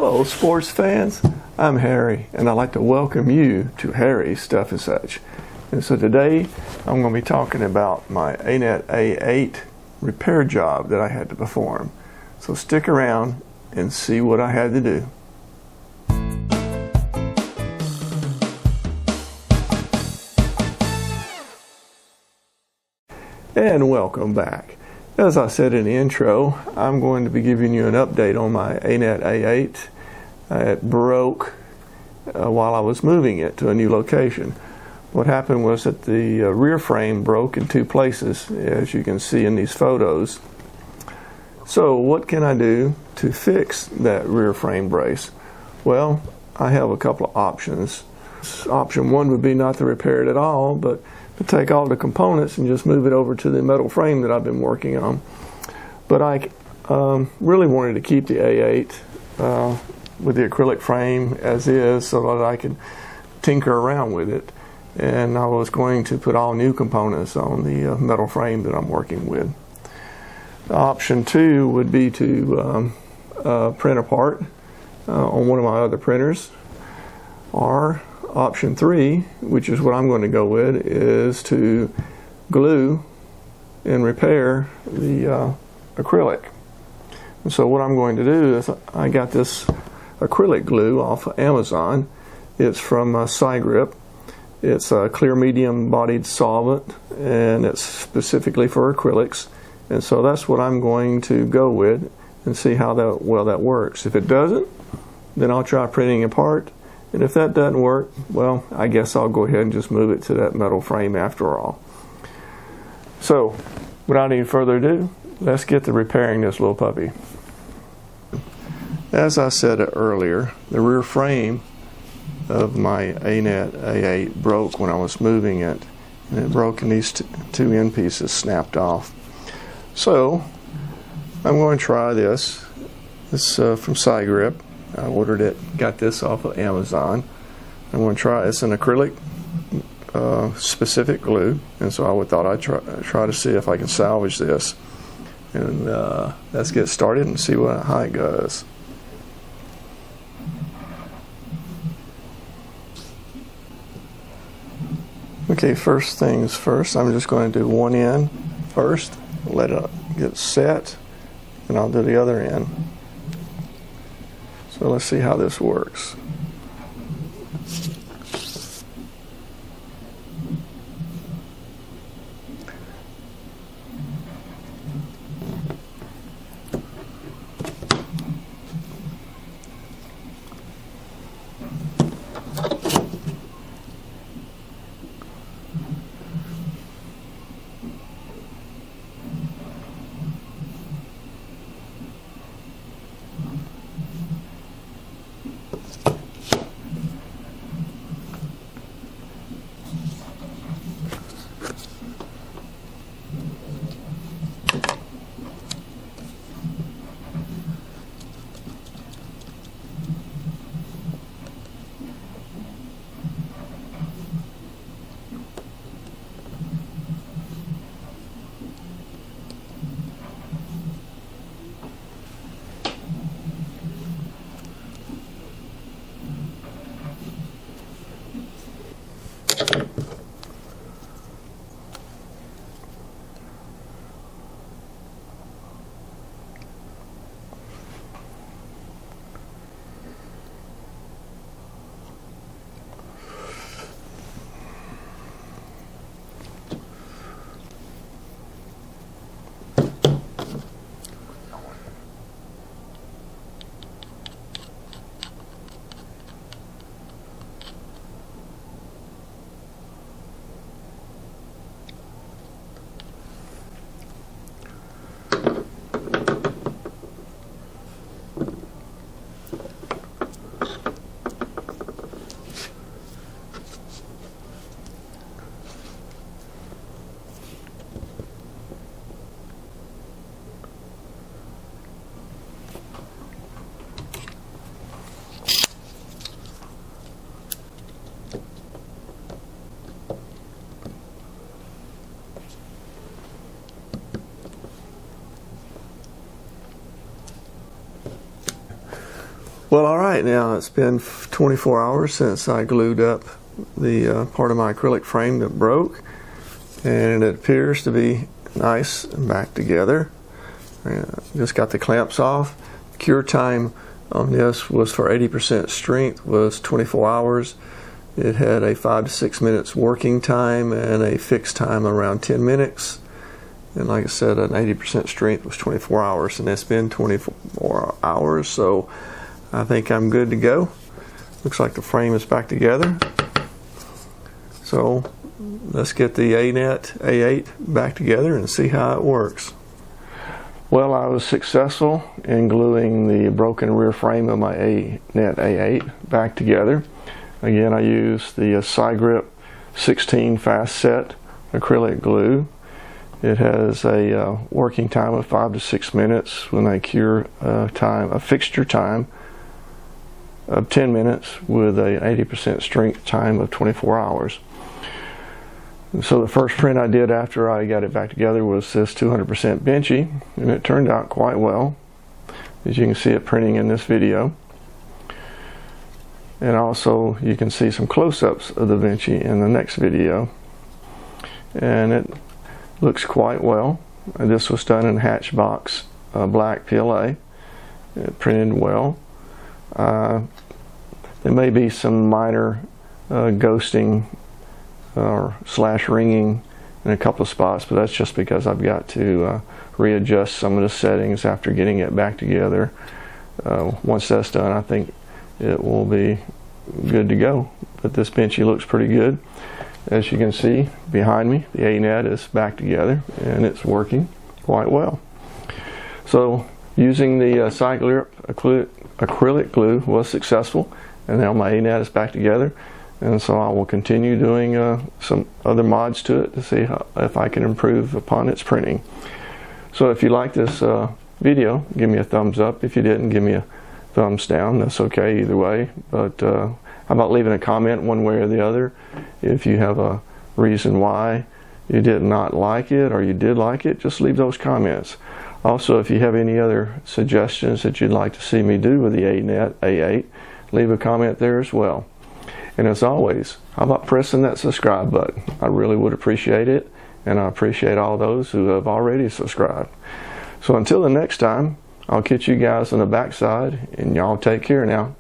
Hello, sports fans. I'm Harry, and I'd like to welcome you to Harry's Stuff and Such. And so today, I'm going to be talking about my Anet A8 repair job that I had to perform. So stick around and see what I had to do. And welcome back. As I said in the intro, I'm going to be giving you an update on my Anet A8. It broke while I was moving it to a new location. What happened was that the rear frame broke in two places, as you can see in these photos. So what can I do to fix that rear frame brace? Well, I have a couple of options. Option one would be not to repair it at all, but to take all the components and just move it over to the metal frame that I've been working on. But I really wanted to keep the A8 with the acrylic frame as is so that I could tinker around with it. And I was going to put all new components on the metal frame that I'm working with. Option two would be to print a part on one of my other printers, or option three, which is what I'm going to go with, is to glue and repair the acrylic. And so what I'm going to do is I got this acrylic glue off of Amazon. It's from SCIGRIP. It's a clear medium bodied solvent, and it's specifically for acrylics. And so that's what I'm going to go with and see how well that works. If it doesn't, then I'll try printing a part. And if that doesn't work, well, I guess I'll go ahead and just move it to that metal frame after all. So, without any further ado, let's get to repairing this little puppy. As I said earlier, the rear frame of my Anet A8 broke when I was moving it. And it broke and these two end pieces snapped off. So, I'm going to try this. This is from SCIGRIP. I ordered it, got this off of Amazon. I'm going to try, it's an acrylic specific glue, and so I thought I'd try to see if I can salvage this. And let's get started and see how it goes. Okay, first things first, I'm just going to do one end first, let it get set, and I'll do the other end. So let's see how this works. Well, all right, now it's been 24 hours since I glued up the part of my acrylic frame that broke, and it appears to be nice and back together. Just got the clamps off. Cure time on this was for 80% strength was 24 hours. It had a 5 to 6 minutes working time and a fixed time around 10 minutes. And like I said, an 80% strength was 24 hours, and it's been 24 hours, so I think I'm good to go. Looks like the frame is back together. So let's get the Anet A8 back together and see how it works. Well, I was successful in gluing the broken rear frame of my Anet A8 back together. Again, I used the SCIGRIP 16 fast set acrylic glue. It has a working time of 5 to 6 minutes with a cure time, a fixture time of 10 minutes with a 80% strength time of 24 hours. And so the first print I did after I got it back together was this 200% benchy, and it turned out quite well, as you can see it printing in this video. And also you can see some close-ups of the benchy in the next video, and it looks quite well. And this was done in Hatchbox black PLA. It printed well. There may be some minor ghosting or slash ringing in a couple of spots, but that's just because I've got to readjust some of the settings after getting it back together. Once that's done, I think it will be good to go. But this benchy looks pretty good. As you can see behind me, the Anet is back together and it's working quite well. So using the SCIGRIP acrylic glue was successful, and now my Anet is back together, and so I will continue doing some other mods to it to see if I can improve upon its printing. So if you like this video, give me a thumbs up. If you didn't, give me a thumbs down. That's okay either way, but how about leaving a comment one way or the other if you have a reason why you did not like it or you did like it. Just leave those comments. Also, if you have any other suggestions that you'd like to see me do with the Anet A8, leave a comment there as well. And as always, how about pressing that subscribe button? I really would appreciate it, and I appreciate all those who have already subscribed. So until the next time, I'll catch you guys on the backside, and y'all take care now.